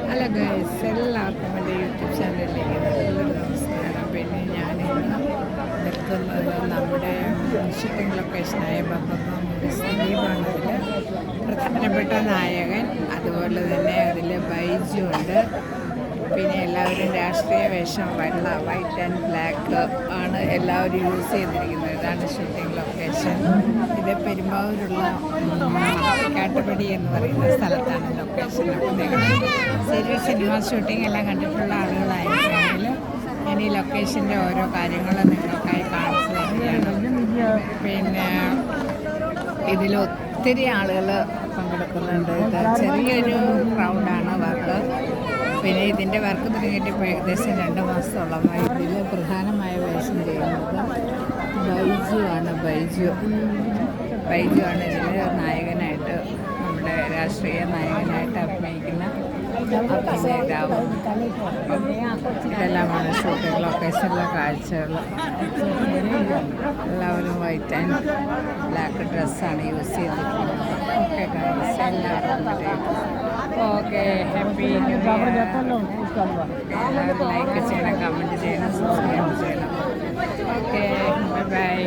Hello guys, എല്ലാവർക്കും എൻ്റെ YouTube ചാനലിലേക്ക് നല്ലൊരു നമസ്കാരം. പിന്നെ ഞാനിന്ന് നിൽക്കുന്നത് നമ്മുടെ ഷൂട്ടിംഗ് ലൊക്കേഷനായ ബബ്ബം ദിലീപാണ് അതിൽ പ്രധാനപ്പെട്ട നായകൻ. അതുപോലെ തന്നെ അതിൽ ബൈജു ഉണ്ട്. പിന്നെ എല്ലാവരും രാഷ്ട്രീയ വേഷം വൈറ്റ് ആൻഡ് ബ്ലാക്ക് ആണ് എല്ലാവരും യൂസ് ചെയ്തിരിക്കുന്നത്. ഇതാണ് ഷൂട്ടിംഗ് ലൊക്കേഷൻ. ഇത് പെരുമ്പാവൂരുള്ള കാട്ടുപടി എന്ന് പറയുന്ന സ്ഥലത്താണ് ലൊക്കേഷൻ. അപ്പോൾ നിങ്ങൾ സീരിയൽ സിനിമ ഷൂട്ടിംഗ് എല്ലാം കണ്ടിട്ടുള്ള ആളുകളായിരിക്കുമെങ്കിൽ ഞാൻ ഈ ലൊക്കേഷൻ്റെ ഓരോ കാര്യങ്ങളും നിങ്ങൾക്കായി കാണിച്ചു തരികയാണ്. പിന്നെ ഇതിലൊത്തിരി ആളുകൾ പങ്കെടുക്കുന്നുണ്ട്. ഇത് ചെറിയൊരു ക്രൗഡാണ് വർക്ക്. പിന്നെ ഇതിൻ്റെ വർക്ക് തുടങ്ങിയിട്ട് ഇപ്പോൾ ഏകദേശം 2 മാസത്തോളമായി. ഇതിൽ പ്രധാനമായ വേഷം ചെയ്യുന്നത് ബൈജു ആണ് ഇതിൽ നായകനായിട്ട്, നമ്മുടെ രാഷ്ട്രീയ നായകനായിട്ട് അഭിനയിക്കുന്ന അഭിനേതാവ്. ഇതെല്ലാമാണ് ഷൂട്ടിംഗ് ലൊക്കേഷനിലെ കാഴ്ചകൾ. എല്ലാവരും വൈറ്റ് ആൻഡ് ബ്ലാക്ക് ഡ്രസ്സാണ് യൂസ് ചെയ്തിട്ടുള്ളത്. ഓക്കെ ഗൈസ്, എല്ലാവർക്കും ഓക്കെ, ഹാപ്പി ന്യൂ ഇയർ. എല്ലാവരും ലൈക്ക് ചെയ്യണം, കമൻറ്റ് ചെയ്യണം, സബ്സ്ക്രൈബ് ചെയ്യണം. Okay, bye bye.